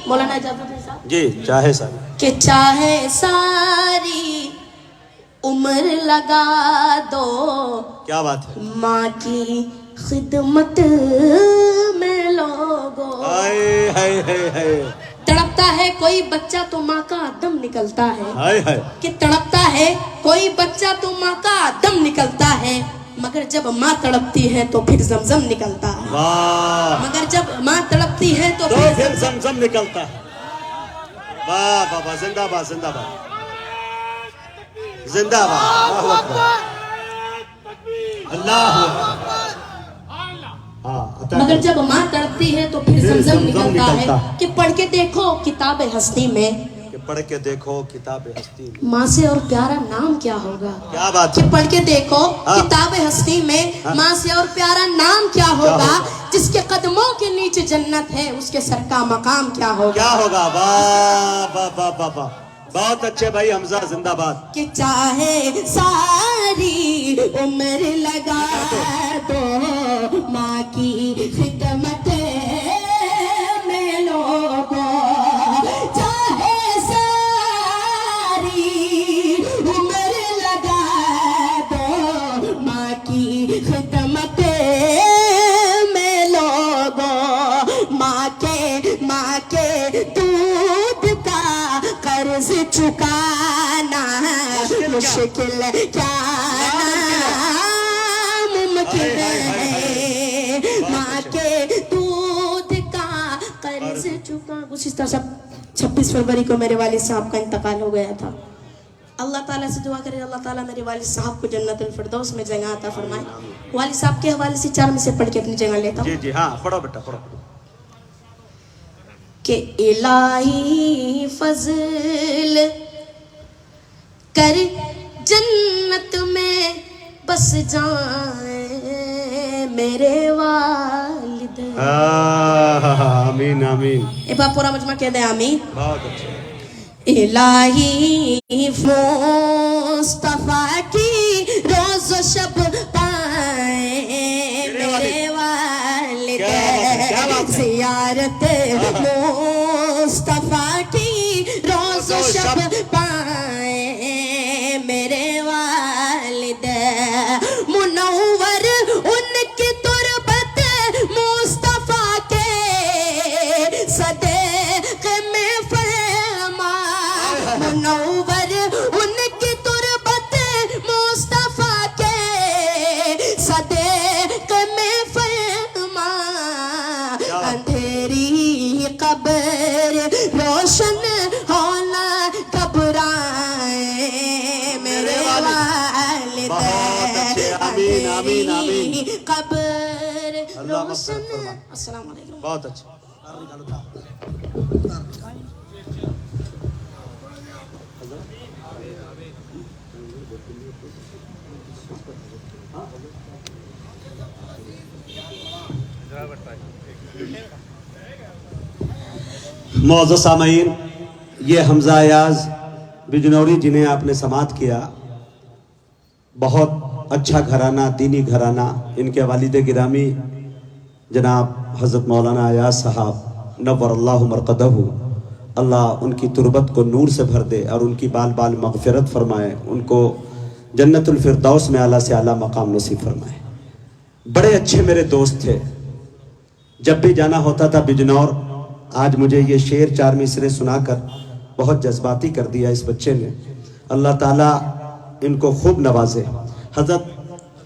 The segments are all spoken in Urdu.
مولانا اجازت ہے صاحب جی چاہے ساری کہ چاہے ساری عمر لگا دو کیا بات ہے ماں کی خدمت میں لوگو ہائے ہائے ہائے ہائے تڑپتا ہے کوئی بچہ تو ماں کا دم نکلتا ہے ہائے ہائے کہ تڑپتا ہے کوئی بچہ تو ماں کا دم نکلتا ہے مگر جب ماں تڑپتی ہے تو پھر زمزم نکلتا ہے واہ مگر جب ماں تڑپتی ہے تو تو پھر پھر زمزم نکلتا ہے واہ واہ واہ زندہ باد زندہ باد زندہ باد اللہ اکبر اللہ اکبر ہاں مگر جب ماں تڑپتی ہے تو پھر زمزم نکلتا ہے کہ پڑھ کے دیکھو کتاب ہستی میں کہ پڑھ کے دیکھو کتاب ہستی میں ماں سے اور پیارا نام کیا ہوگا کیا بات کہ ہے پڑھ کے دیکھو ہاں۔ کتاب ہستی میں ماں سے اور پیارا نام کیا ہوگا جس کے قدموں کے نیچے جنت ہے اس کے سر کا مقام کیا ہوگا کیا ہوگا واہ واہ واہ واہ واہ بہت اچھے بھائی حمزہ زندہ باد کہ چاہے ساری عمر لگا دو ماں کی خدمت میں لوگو چاہے ساری عمر لگا دو ماں کی خدمت میں لوگو ماں کے دودھ کا قرض چکانا مشکل کیا ممکن ہے ماں کے دودھ کا قرض چکا اسی طرح 26 فروری کو میرے والد صاحب کا انتقال ہو گیا تھا اللہ تعالیٰ سے دعا کرے اللہ تعالیٰ میرے والد صاحب کو جنت الفردوس میں جگہ عطا فرمائے والد صاحب کے حوالے سے 4 میں سے پڑھ کے اپنی جگہ لیتا ہوں جی جی ہاں پڑھو بیٹا پڑھو کہ الہی فضل کر جنت میں بس جائیں میرے والد آمین آمین ایک بار پورا مجمع کہہ دیں آمین بہت اچھے الہی مصطفیٰ کی روز و شب پائیں میرے والد زیارت مصطفیٰ کی روز و شب پائیں میرے والد منور ان کی تربت مصطفیٰ کے صدقے میں فرما منور ان کی تربت مصطفیٰ کے صدقے میں فرما اندھیری قبر روشن ہونا گھبرائیں میرے والد آمین آمین آمین قبر اللہ روشن مغفرت فرما السلام علیکم بہت اچھے معزز سامعین یہ حمزہ ایاز بجنوری جنہیں آپ نے سماعت کیا بہت اچھا گھرانہ دینی گھرانہ ان کے والد گرامی جناب حضرت مولانا ایاز صاحب نور اللہ مرقدہ اللہ ان کی تربت کو نور سے بھر دے اور ان کی بال بال مغفرت فرمائے ان کو جنت الفردوس میں اعلیٰ سے اعلیٰ مقام نصیب فرمائے بڑے اچھے میرے دوست تھے جب بھی جانا ہوتا تھا بجنور آج مجھے یہ شعر 4 مصرے سنا کر بہت جذباتی کر دیا اس بچے نے اللہ تعالیٰ ان کو خوب نوازے حضرت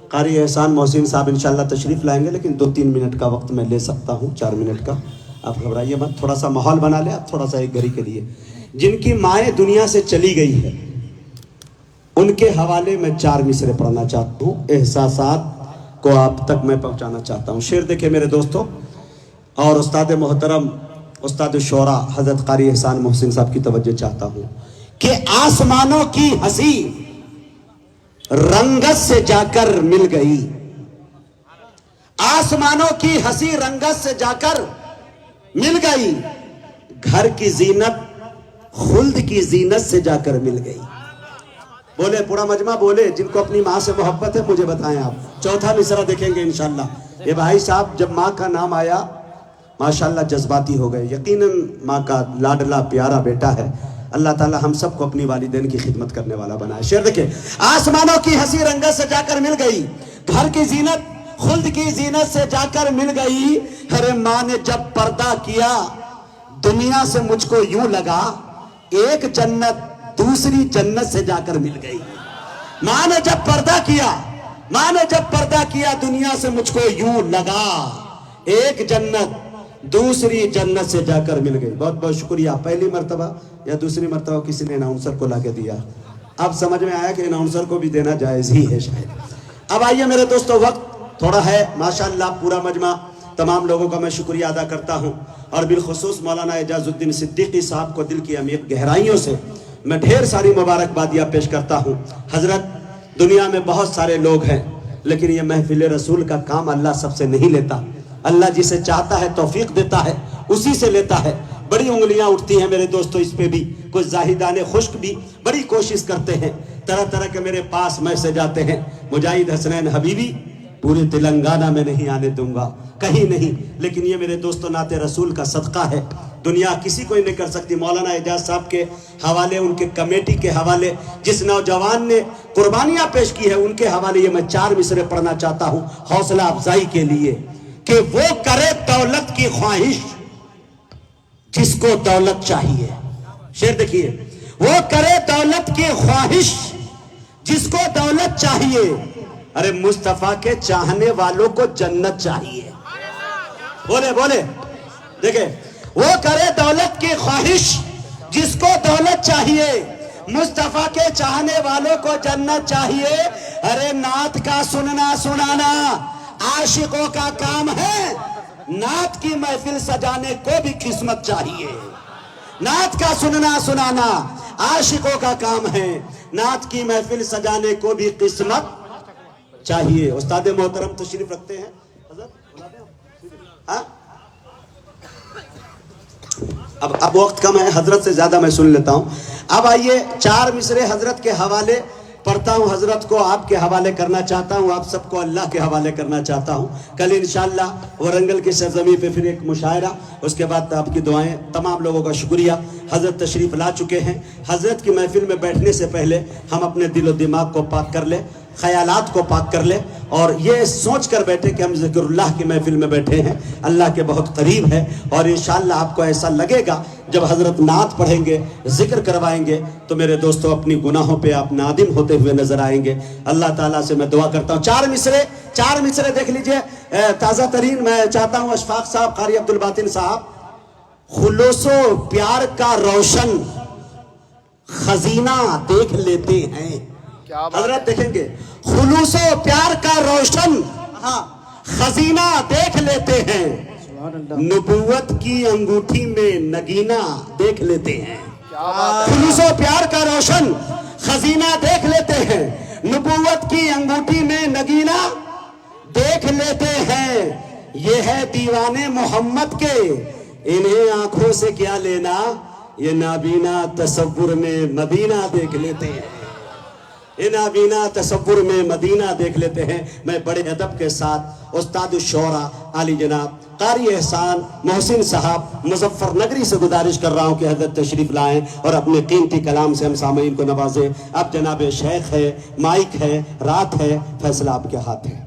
قاری احسان محسن صاحب انشاءاللہ تشریف لائیں گے لیکن 2-3 منٹ کا وقت میں لے سکتا ہوں 4 منٹ کا آپ گھبرائیے مت تھوڑا سا ماحول بنا لیں آپ تھوڑا سا ایک گھڑی کے لیے جن کی مائیں دنیا سے چلی گئی ہے ان کے حوالے میں 4 مصرے پڑھنا چاہتا ہوں احساسات کو آپ تک میں پہنچانا چاہتا ہوں شعر دیکھیں میرے دوستوں اور استاد محترم استاد الشعراء حضرت قاری احسان محسن صاحب کی توجہ چاہتا ہوں کہ آسمانوں کی ہنسی رنگت سے جا کر مل گئی آسمانوں کی ہنسی رنگت سے جا کر مل گئی گھر کی زینت خلد کی زینت سے جا کر مل گئی بولے پورا مجمع بولے جن کو اپنی ماں سے محبت ہے مجھے بتائیں آپ چوتھا مصرع دیکھیں گے انشاءاللہ یہ بھائی صاحب جب ماں کا نام آیا ماشاءاللہ جذباتی ہو گئے. یقیناً ماں کا لاڈلا پیارا بیٹا ہے. اللہ تعالی ہم سب کو اپنی والدین کی خدمت کرنے والا بنائے. شعر دیکھیں. آسمانوں کی ہنسی رنگت سے جا کر مل گئی, گھر کی زینت خلد کی زینت سے جا کر مل گئی. ارے ماں نے جب پردہ کیا دنیا سے مجھ کو یوں لگا ایک جنت دوسری جنت سے جا کر مل گئی. ماں نے جب پردہ کیا, ماں نے جب پردہ کیا دنیا سے مجھ کو یوں لگا ایک جنت دوسری جنت سے جا کر مل گئی. بہت بہت شکریہ. پہلی مرتبہ یا دوسری مرتبہ کسی نے اناؤنسر کو لا کے دیا. اب سمجھ میں آیا کہ اناؤنسر کو بھی دینا جائز ہی ہے شاید. اب آئیے میرے دوستو, وقت تھوڑا ہے. ماشاءاللہ پورا مجمع تمام لوگوں کا میں شکریہ ادا کرتا ہوں, اور بالخصوص مولانا اعجاز الدین صدیقی صاحب کو دل کی عمیق گہرائیوں سے میں ڈھیر ساری مبارکبادیاں پیش کرتا ہوں. حضرت دنیا میں بہت سارے لوگ ہیں, لیکن یہ محفل رسول کا کام اللہ سب سے نہیں لیتا. اللہ جسے چاہتا ہے توفیق دیتا ہے, اسی سے لیتا ہے. بڑی انگلیاں اٹھتی ہیں میرے دوستو اس پہ بھی. کچھ زاہدان خشک بھی بڑی کوشش کرتے ہیں, طرح طرح کے میرے پاس میسج آتے ہیں, مجاہد حسنین حبیبی پورے تلنگانہ میں نہیں آنے دوں گا, کہیں نہیں. لیکن یہ میرے دوستو نعت رسول کا صدقہ ہے, دنیا کسی کوئی نہیں کر سکتی. مولانا اعجاز صاحب کے حوالے, ان کے کمیٹی کے حوالے, جس نوجوان نے قربانیاں پیش کی ہے, ان کے حوالے یہ میں 4 مصرے پڑھنا چاہتا ہوں حوصلہ افزائی کے لیے. کہ وہ کرے دولت کی خواہش جس کو دولت چاہیے. شعر دیکھیے. وہ کرے دولت کی خواہش جس کو دولت چاہیے. ارے مصطفیٰ کے چاہنے والوں کو جنت چاہیے. بولے بولے دیکھیں. وہ کرے دولت کی خواہش جس کو دولت چاہیے, مصطفیٰ کے چاہنے والوں کو جنت چاہیے. ارے نعت کا سننا سنانا عاشقوں کا کام ہے, نعت کی محفل سجانے کو بھی قسمت چاہیے. نعت کا سننا سنانا عاشقوں کا کام ہے, نعت کی محفل سجانے کو بھی قسمت چاہیے. استاد محترم تشریف رکھتے ہیں. اب وقت کم ہے, حضرت سے زیادہ میں سن لیتا ہوں. اب آئیے 4 مصرے حضرت کے حوالے پڑھتا ہوں. حضرت کو آپ کے حوالے کرنا چاہتا ہوں, آپ سب کو اللہ کے حوالے کرنا چاہتا ہوں. کل انشاءاللہ ورنگل کی سرزمین پہ پھر ایک مشاعرہ, اس کے بعد آپ کی دعائیں. تمام لوگوں کا شکریہ. حضرت تشریف لا چکے ہیں. حضرت کی محفل میں بیٹھنے سے پہلے ہم اپنے دل و دماغ کو پاک کر لیں, خیالات کو پاک کر لیں, اور یہ سوچ کر بیٹھے کہ ہم ذکر اللہ کی محفل میں بیٹھے ہیں, اللہ کے بہت قریب ہے. اور انشاءاللہ آپ کو ایسا لگے گا جب حضرت نعت پڑھیں گے, ذکر کروائیں گے, تو میرے دوستو اپنی گناہوں پہ آپ نادم ہوتے ہوئے نظر آئیں گے. اللہ تعالیٰ سے میں دعا کرتا ہوں. 4 مصرے دیکھ لیجئے. تازہ ترین میں چاہتا ہوں اشفاق صاحب, قاری عبدالباطن صاحب. خلوص و پیار کا روشن خزینہ دیکھ لیتے ہیں. حضرت دیکھیں گے. خلوص و پیار کا روشن خزینہ دیکھ لیتے ہیں, نبوت کی انگوٹھی میں نگینہ دیکھ لیتے ہیں. خلوص و پیار کا روشن خزینہ دیکھ لیتے ہیں, نبوت کی انگوٹھی میں نگینہ دیکھ لیتے ہیں. یہ ہے دیوانے محمد کے, انہیں آنکھوں سے کیا لینا, یہ نابینا تصور میں مدینہ دیکھ لیتے ہیں. یہ نابینا تصور میں مدینہ دیکھ لیتے ہیں. میں بڑے ادب کے ساتھ استاد الشعراء عالی جناب قاری احسان محسن صاحب مظفر نگری سے گزارش کر رہا ہوں کہ حضرت تشریف لائیں اور اپنے قیمتی کلام سے ہم سامعین کو نوازیں. اب جناب شیخ ہے, مائک ہے, رات ہے, فیصلہ آپ کے ہاتھ ہے.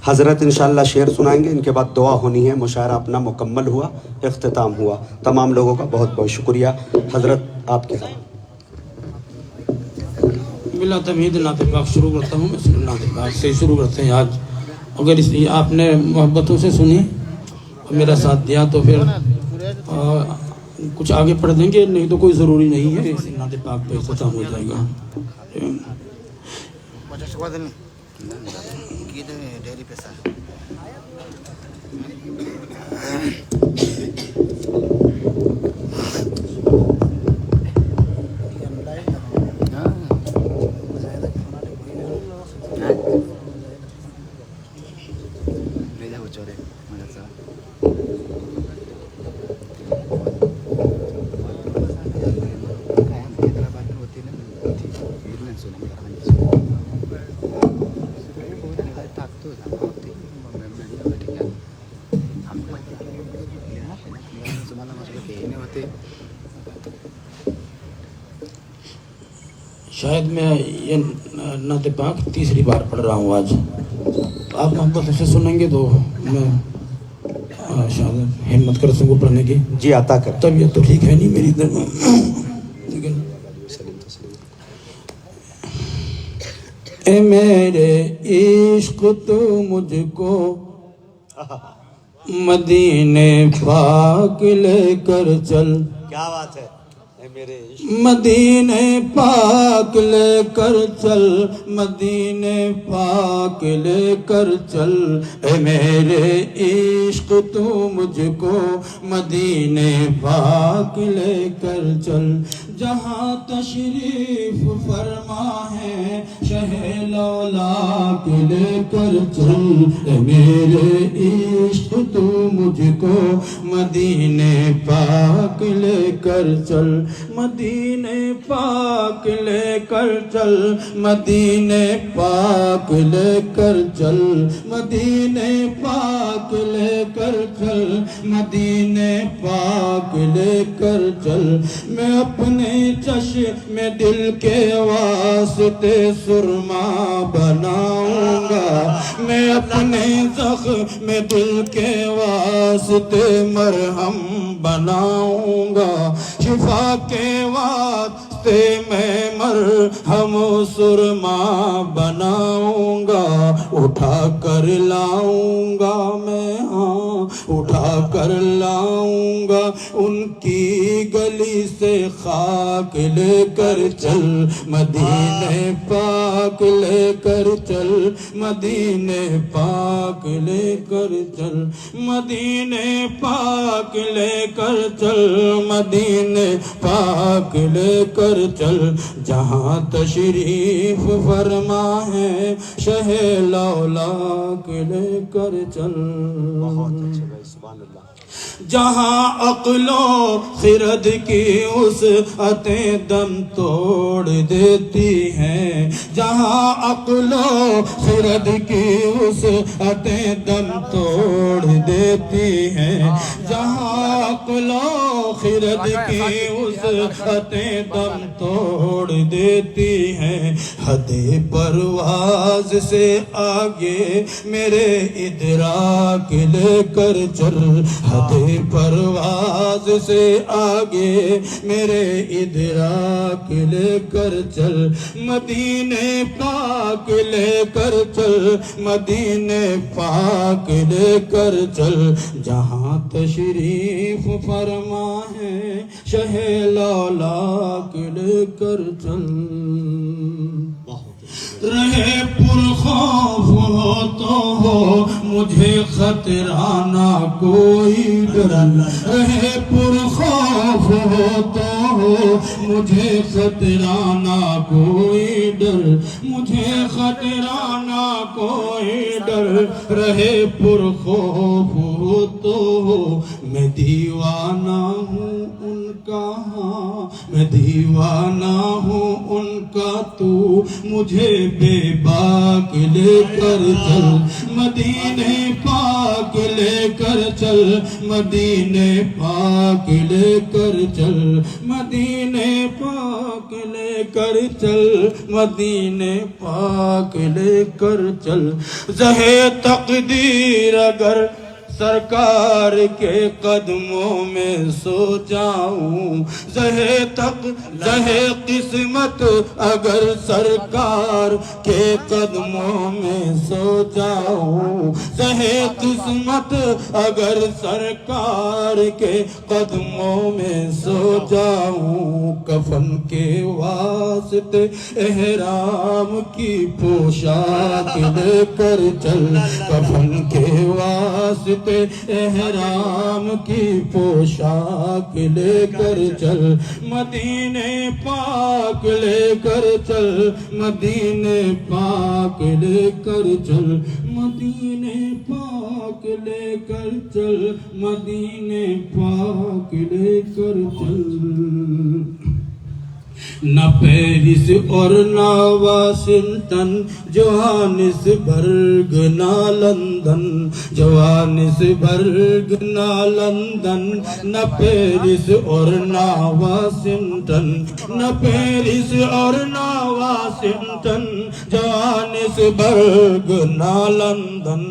حضرت انشاءاللہ شعر سنائیں گے, ان کے بعد دعا ہونی ہے. مشاعرہ اپنا مکمل ہوا, اختتام ہوا. تمام لوگوں کا بہت بہت شکریہ. حضرت آپ کے ساتھ بلا تمہید نعت پاک شروع کرتا ہوں. بسم اللہ نعت پاک سے شروع کرتے ہیں. آج اگر اس آپ نے محبتوں سے سنی اور میرا ساتھ دیا تو پھر کچھ آگے پڑھ دیں گے, نہیں تو کوئی ضروری نہیں ہے. اس نعت پاک پہ ختم ہو جائے گا. شاید میں یہ نعت پاک تیسری بار پڑھ رہا ہوں آج. آپ محبت سے سنیں گے تو میں شاید ہمت کر سکوں پڑھنے کی. جی عطا کر. طبیعت تو ٹھیک ہے نہیں میری لیکن اے میرے عشق تو مجھ کو مدینے پاک لے کر چل. کیا بات ہے. میرے مدینے پاک لے کر چل, مدینے پاک لے کر چل, اے میرے عشق تو مجھ کو مدینے پاک لے کر چل. جہاں تشریف فرما ہے شہ لولاک لے کر چل, اے میرے عشق تو مجھ کو مدینے پاک لے کر چل. مدینے پاک لے کر چل, مدینے پاک لے کر چل, مدینے پاک لے کر چل, مدینے پاک لے کر چل. میں اپنے چشم دل کے واسطے سرما بناؤں گا, میں اپنے زخم دل کے واسطے مرہم بناؤں گا. شفا کے واسطے میں مرہم سرما بناؤں گا. اٹھا کر لاؤں گا میں, ہاں اٹھا کر لاؤں گا ان کی گلی سے خاک لے کر چل. مدینے پاک لے کر چل, مدینے پاک لے کر چل, مدینے پاک لے کر چل, مدینے پاک لے کر چل. جہاں تشریف فرما ہے شہ لولاک لے کر چل. سبحان اللہ. جہاں عقل و خرد کی وسعتیں دم توڑ دیتی ہیں, جہاں عقل و خرد کی وسعتیں دم توڑ دیتی ہیں, جہاں عقل و خرد کی وسعتیں دم توڑ دیتی ہیں. حد پرواز سے آگے میرے ادراک لے کر چل, حد پرواز سے آگے میرے ادراک لے کر چل. مدینے پاک لے کر چل, مدینے پاک لے کر چل. جہاں تشریف فرما ہے شہ لولاک لے کر چل. رہے پرخوف ہو تو ہو مجھے خطرہ نہ کوئی ڈر, رہے پرخوف ہو تو ہو مجھے خطرہ نہ کوئی ڈر, مجھے خطرہ نہ کوئی ڈر. رہے پرخوف ہو تو ہو میں دیوانہ ہوں ان کا, ہاں میں دیوانہ ہوں ان کا, تو مجھے بے باک لے کر چل. مدینے پاک لے کر چل, مدینے پاک لے کر چل, مدینے پاک لے کر چل, مدینے پاک لے کر چل. زہے تقدیر اگر سرکار کے قدموں میں سو جاؤں, زہے قسمت اگر سرکار کے قدموں میں سو جاؤں, زہے قسمت اگر سرکار کے قدموں میں سو جاؤں. کفن کے واسطے احرام کی پوشاک لے کر چل, کفن کے واسطے احرام کی پوشاک لے کر چل. مدینے پاک لے کر چل, مدینے پاک لے کر چل, مدینے پاک لے کر چل, مدینے پاک لے کر چل. نہ پیرس اور نہ واشنگٹن، جوہانسبرگ نہ لندن، جوہانسبرگ نہ لندن، نہ پیرس اور نہ واشنگٹن، نہ پیرس اور نہ واشنگٹن، جوہانسبرگ نہ لندن۔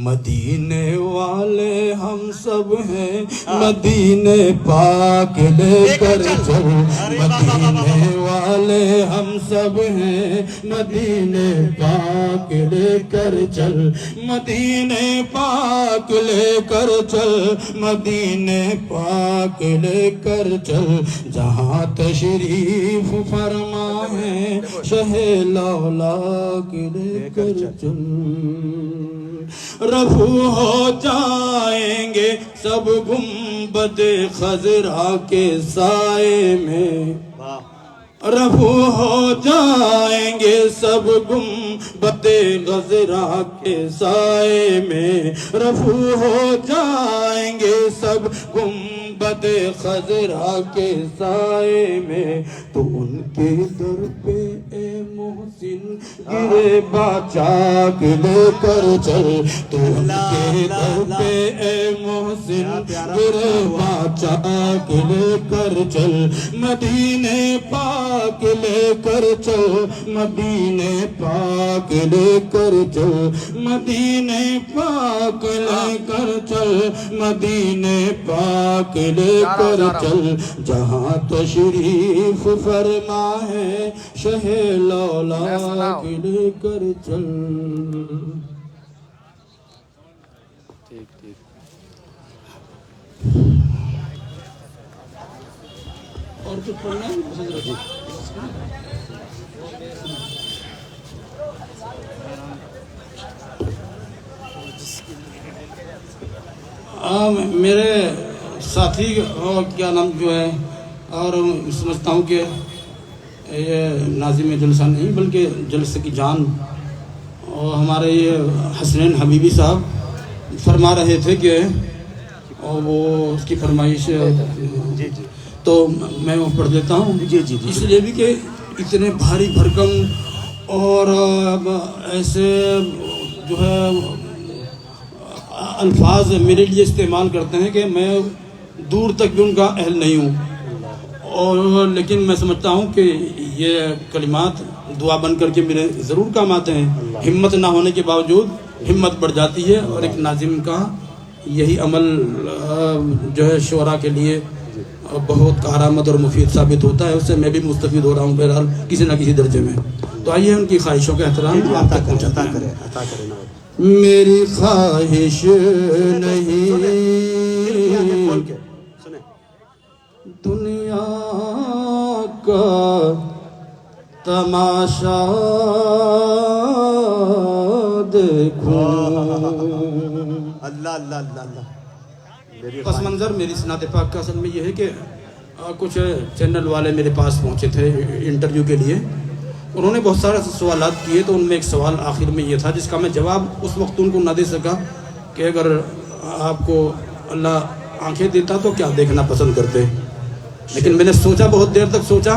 مدینے والے ہم سب ہیں، مدینے پاک لے کر چل، مدینے والے ہم سب ہیں، مدینے پاک لے کر چل، مدینے پاک لے کر چل، مدینے پاک لے کر چل، جہاں تشریف فرما ہے شہ لولاک لے کر چل۔ رفو ہو جائیں گے سب گنبد خضرا کے سائے میں، رفو ہو جائیں گے سب گنبد خضرا کے سائے میں، رفو ہو جائیں گے سب گنبد خضرا کے سائے میں، تو ان کے در پہ اے محسن گرے باچاک لے کر چل، تو ان کے در پہ اے محسن گرے باچاک لے کر چل، مدینے پاک لے کر چل، مدینے پاک لے کر چل، مدینے پاک لے کر چل، مدینے پاک لے کر چل، جہاں تشریف فرما ہے شہ لولاک لے کر چل۔ اور کچھ پڑھنا ہے؟ میرے ساتھی کیا نام جو ہے، اور سمجھتا ہوں کہ یہ ناظم جلسہ نہیں بلکہ جلسے کی جان، اور ہمارے یہ حسنین حبیبی صاحب فرما رہے تھے کہ وہ اس کی فرمائش تو میں وہ پڑھ دیتا ہوں، اس لیے بھی کہ اتنے بھاری بھرکم اور ایسے جو ہے الفاظ میرے لیے استعمال کرتے ہیں کہ میں دور تک بھی ان کا اہل نہیں ہوں، اور لیکن میں سمجھتا ہوں کہ یہ کلمات دعا بن کر کے میرے ضرور کام آتے ہیں۔ ہمت نہ ہونے کے باوجود ہمت بڑھ جاتی ہے، اور ایک ناظم کا یہی عمل جو ہے شعراء کے لیے بہت کارآمد اور مفید ثابت ہوتا ہے، اس سے میں بھی مستفید ہو رہا ہوں بہرحال کسی نہ کسی درجے میں۔ تو آئیے ان کی خواہشوں کا احترام آپ تک پہنچاتا ہے۔ میری خواہش نہیں دنیا کا تماشا دیکھوں، اللہ اللہ اللہ اللہ۔ پس منظر میری سنات پاک کا اصل میں یہ ہے کہ کچھ چینل والے میرے پاس پہنچے تھے انٹرویو کے لیے، انہوں نے بہت سارے سوالات کیے، تو ان میں ایک سوال آخر میں یہ تھا جس کا میں جواب اس وقت ان کو نہ دے سکا کہ اگر آپ کو اللہ آنکھیں دیتا تو کیا دیکھنا پسند کرتے، لیکن میں نے سوچا، بہت دیر تک سوچا،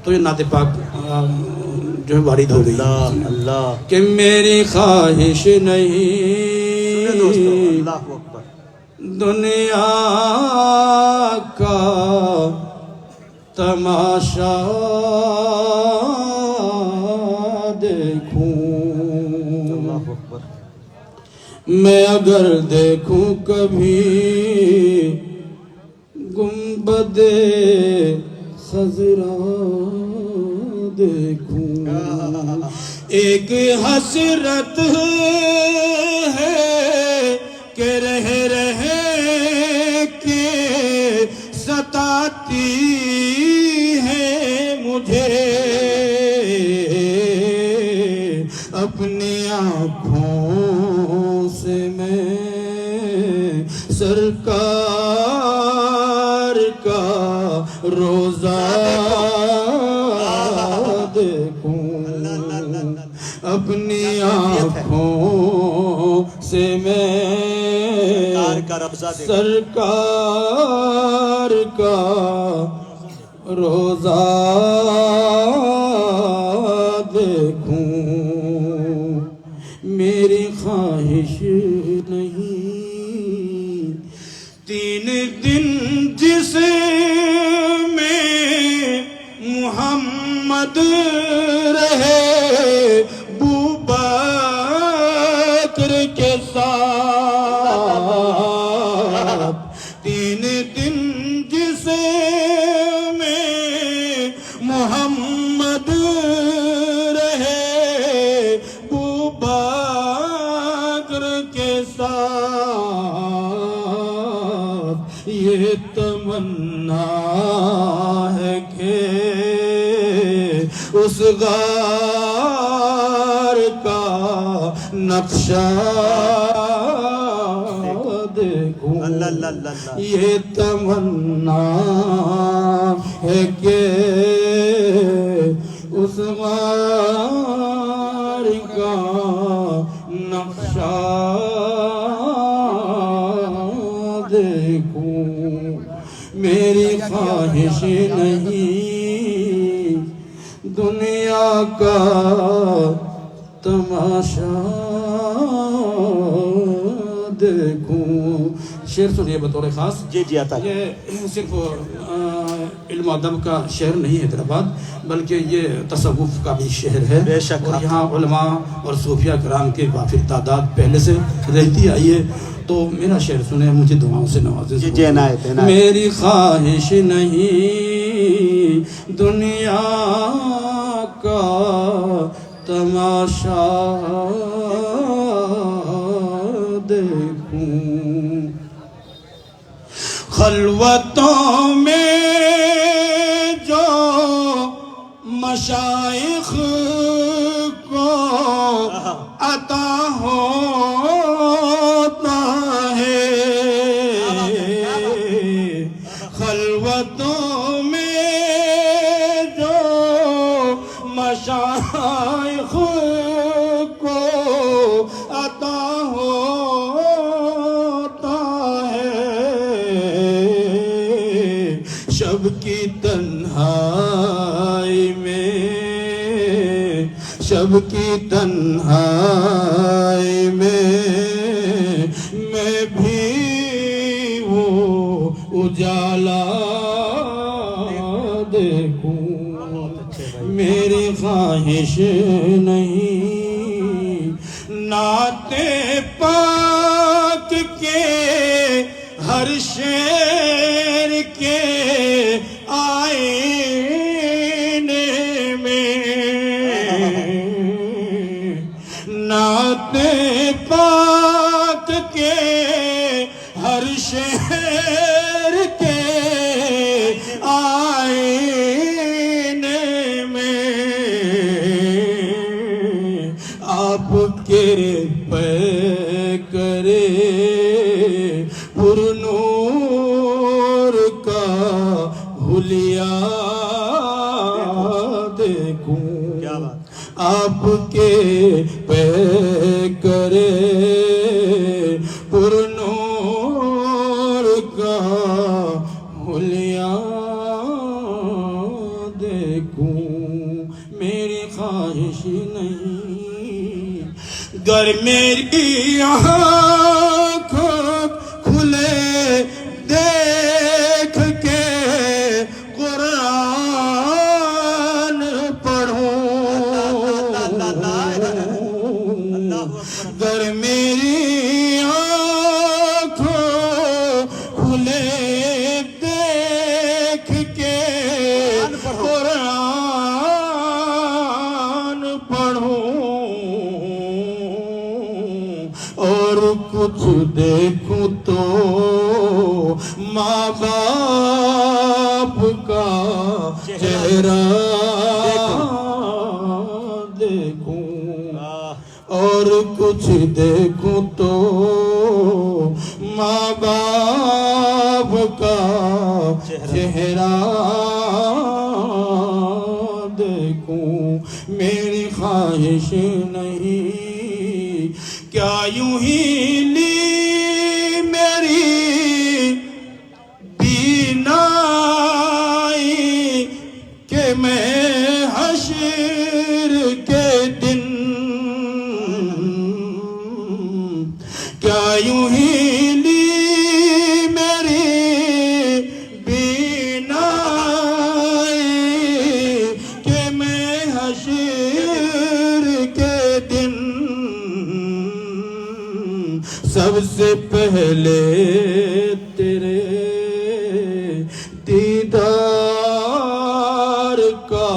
تو یہ نعت پاک جو ہے وارد ہو گئی اللہ کہ میری خواہش نہیں دنیا کا تماشا دیکھوں، میں اگر دیکھوں کبھی گنبد خضرا دیکھوں، ایک حسرت ہے کہ رہ کے ستاتی ہے مجھے، اپنی آنکھوں سے میں سرکار کا روزہ دیکھوں، اپنی آنکھوں سے میں سرکار کا روزہ دیکھوں، میری خواہش نہیں 3 دن جس میں محمد رہے ابوبکر کے ساتھ، 3 دن جس میں محمد رہے ابوبکر کے ساتھ، یہ تمنا ہے کہ اس غار کا نقشہ دیکھوں، اللہ اللہ اللہ اللہ، یہ تمنا ہے کہ اس غار کا نقشہ دیکھوں، میری خواہش نہیں دنیا کا تماشا دیکھوں۔ شعر سنیے بطور خاص، جی جی عطا، یہ صرف علم و ادب کا شعر نہیں ہے حیدرآباد، بلکہ یہ تصوف کا بھی شعر ہے، بے شک، اور یہاں علماء اور صوفیہ کرام کے وافر تعداد پہلے سے رہتی آئی ہے، تو میرا شعر سنیں، مجھے دعاؤں سے نوازیں۔ جی جی عنایت عنایت۔ میری خواہش نہیں دنیا کا تماشا دیکھوں، خلوتوں میں جو مشائخ کو عطا ہوتا ہے، خلوتوں میں جو مشائخ کو عطا ہوتا ہے، شب کی تنہائی میں، شب کی تنہائی میں میں بھی وہ اجالا دیکھوں، میری خواہش نہیں نعت پاک کے ہر شعر کے آئینے میں، نعت پاک کے ہر شعر کے آئینے میں، آپ کے پیکرے پر نور کا حلیہ دیکھوں، کیا بات، آپ کے پیکرے پر نور کا حلیہ دیکھوں، میری خواہش نہیں گر میری آنکھ کھلے دیکھ کے قرآن پڑھوں، گر میری آنکھ کھلے دیکھ کے قرآن پڑھوں، اور کچھ دیکھوں تو ماں باپ کا چہرہ دیکھوں، اور کچھ دیکھوں تو ماں باپ کا چہرہ دیکھوں، میری خواہش نہیں کیا یوں ہی لی میری بینائی حشر کے دن سب سے پہلے تیرے دیدار کا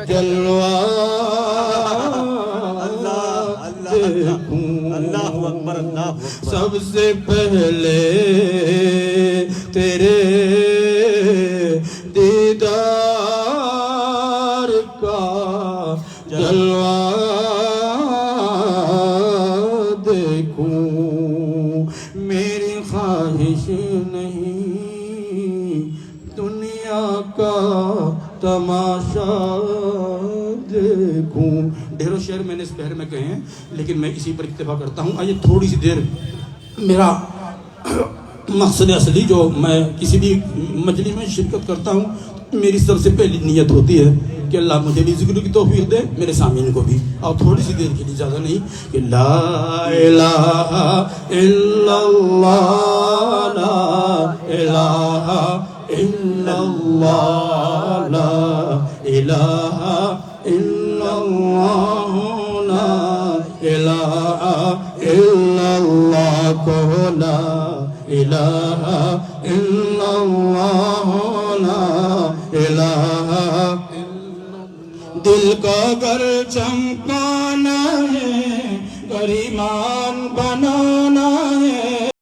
جلوہ دیکھوں، اللہ اکبر، اللہ اکبر۔ سب سے پہلے تیرے دیدار کا جلوہ دیکھوں، میری خواہش نہیں دنیا کا تماشا دیکھوں۔ ڈھیروں شعر میں نے اس پہر میں کہے ہیں، لیکن میں اسی پر اکتفا کرتا ہوں۔ آئیے تھوڑی سی دیر، میرا مقصد اصلی جو میں کسی بھی مجلس میں شرکت کرتا ہوں، میری سب سے پہلی نیت ہوتی ہے کہ اللہ مجھے بھی ذکر کی توفیق دے، میرے سامعین کو بھی، اور تھوڑی سی دیر کے لیے زیادہ نہیں، کہ لا الہ الا اللہ، لا الہ الا اللہ، لا الہ الا اللہ، لا الہ الا اللہ، کو لا الہ الا اللہ، لا الہ دل کا گر چمکانا ہے، گریما